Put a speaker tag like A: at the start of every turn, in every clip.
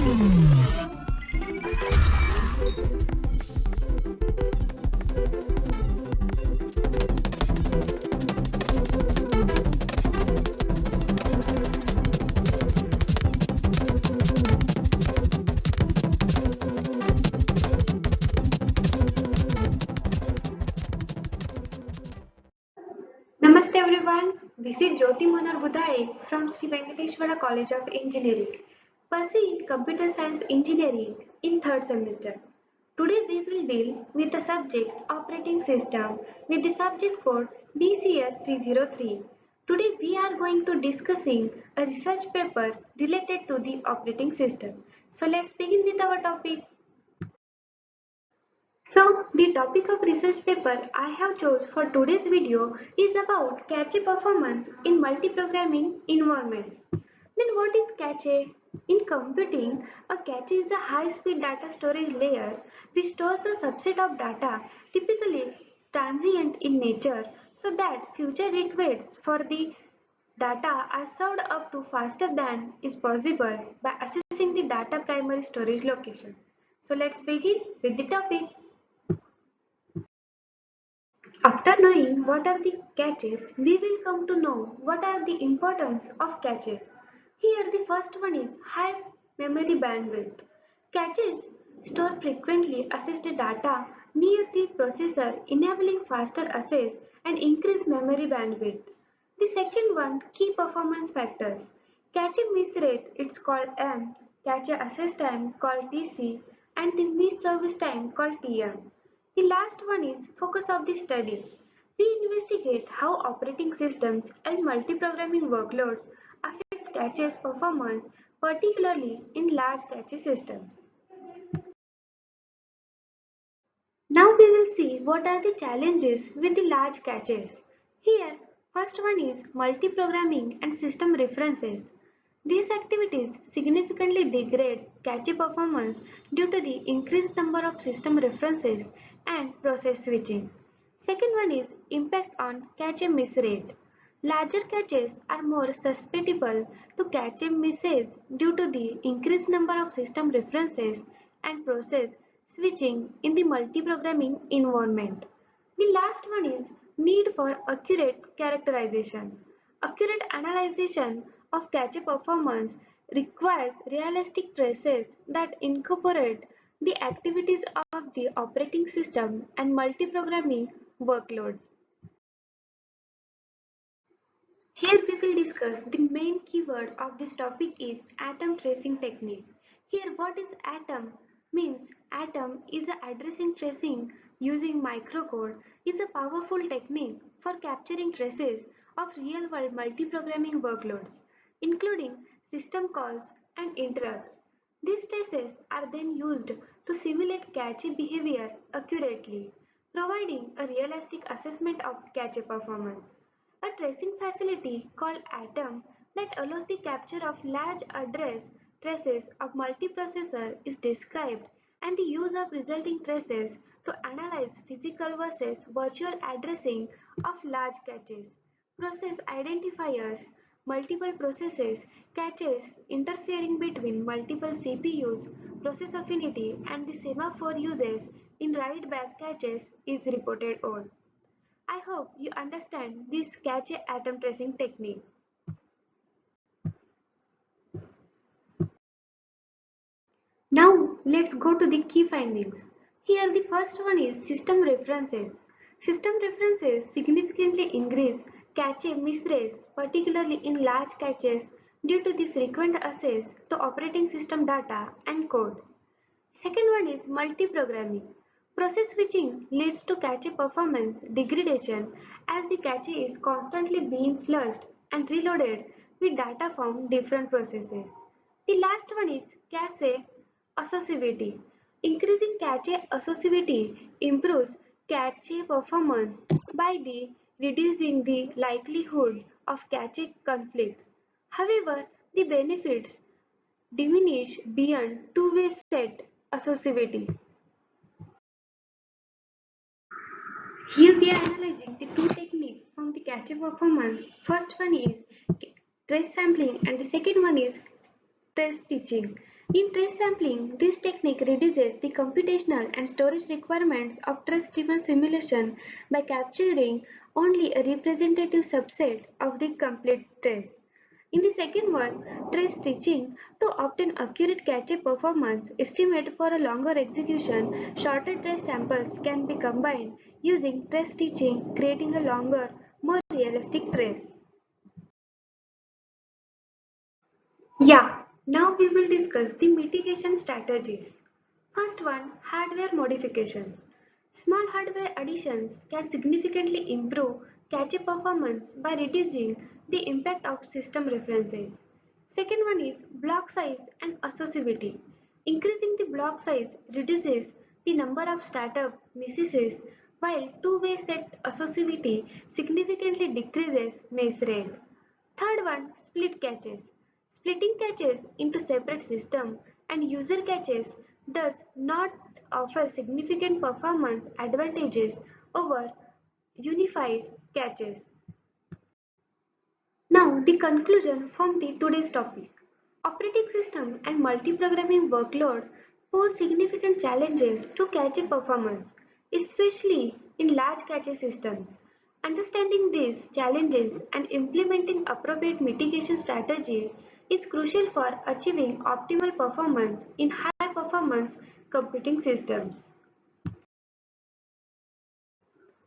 A: Namaste everyone, this is Jyoti Monar Budhare from Sri Venkateshwara College of Engineering, pursuing Computer Science Engineering in third semester. Today we will deal with the subject Operating System with the subject code BCS 303. Today we are going to discussing a research paper related to the operating system. So let's begin with our topic. So, the topic of research paper I have chose for today's video is about cache performance in multiprogramming environments. Then what is cache? In computing, a cache is a high-speed data storage layer which stores a subset of data, typically transient in nature, so that future requests for the data are served up to faster than is possible by accessing the data primary storage location. So let's begin with the topic. After knowing what are the caches, we will come to know what are the importance of caches. Here the first one is high memory bandwidth. Caches store frequently accessed data near the processor, enabling faster access and increased memory bandwidth. The second one, key performance factors. Cache miss rate, it's called M, cache access time called TC, and the miss service time called TM. The last one is focus of the study. We investigate how operating systems and multiprogramming workloads affect cache's performance, particularly in large cache systems. Now we will see what are the challenges with the large caches. Here, first one is multiprogramming and system references. These activities significantly degrade cache performance due to the increased number of system references and process switching. Second one is impact on cache miss rate. Larger caches are more susceptible to cache misses due to the increased number of system references and process switching in the multiprogramming environment. The last one is need for accurate characterization. Accurate analysis of cache performance requires realistic traces that incorporate the activities of the operating system and multiprogramming workloads. Here we will discuss the main keyword of this topic is atom tracing technique. Here what is atom? Means atom is a addressing tracing using microcode is a powerful technique for capturing traces of real-world multiprogramming workloads, including system calls and interrupts. These traces are then used to simulate cache behavior accurately, providing a realistic assessment of cache performance. A tracing facility called Atom that allows the capture of large address traces of multiprocessor is described and the use of resulting traces to analyze physical versus virtual addressing of large caches. Process identifiers, multiple processes, caches interfering between multiple CPUs, process affinity and the semaphore uses in write-back caches is reported on. I hope you understand this cache atom tracing technique. Now let's go to the key findings. Here the first one is system references. System references significantly increase cache miss rates, particularly in large caches due to the frequent access to operating system data and code. Second one is multiprogramming. Process switching leads to cache performance degradation as the cache is constantly being flushed and reloaded with data from different processes. The last one is cache associativity. Increasing cache associativity improves cache performance by reducing the likelihood of cache conflicts. However, the benefits diminish beyond two-way set associativity. Here we are analyzing the two techniques from the cache performance. First one is trace sampling and the second one is trace stitching. In trace sampling, this technique reduces the computational and storage requirements of trace-driven simulation by capturing only a representative subset of the complete trace. In the second one, trace stitching, to obtain accurate cache performance estimate for a longer execution, shorter trace samples can be combined using trace stitching, creating a longer, more realistic trace. Yeah, now we will discuss the mitigation strategies. First one, hardware modifications. Small hardware additions can significantly improve cache performance by reducing the impact of system references. Second one is block size and associativity. Increasing the block size reduces the number of startup misses while two-way set associativity significantly decreases miss rate. Third one, split caches. Splitting caches into separate system and user caches does not offer significant performance advantages over unified caches. Now the conclusion from the today's topic. Operating system and multi-programming workload pose significant challenges to cache performance, especially in large cache systems. Understanding these challenges and implementing appropriate mitigation strategy is crucial for achieving optimal performance in high-performance computing systems.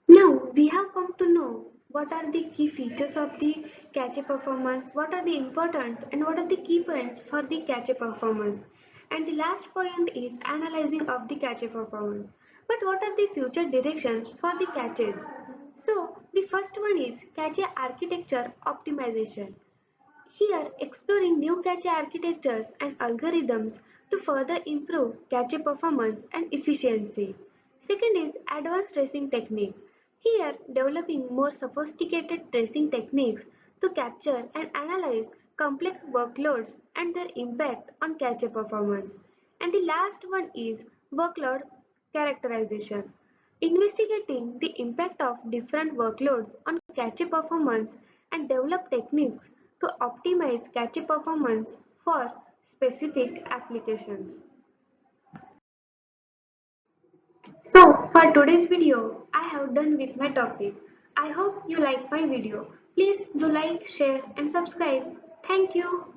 A: Now we have come to know what are the key features of the cache performance, what are the important and what are the key points for the cache performance. And the last point is analyzing of the cache performance. But what are the future directions for the caches? So the first one is cache architecture optimization. Here, exploring new cache architectures and algorithms to further improve cache performance and efficiency. Second is advanced tracing technique. Here, developing more sophisticated tracing techniques to capture and analyze complex workloads and their impact on cache performance. And the last one is workload characterization. Investigating the impact of different workloads on cache performance and develop techniques to optimize cache performance for specific applications. So for today's video, I have done with my topic. I hope you like my video. Please do like, share and subscribe. Thank you.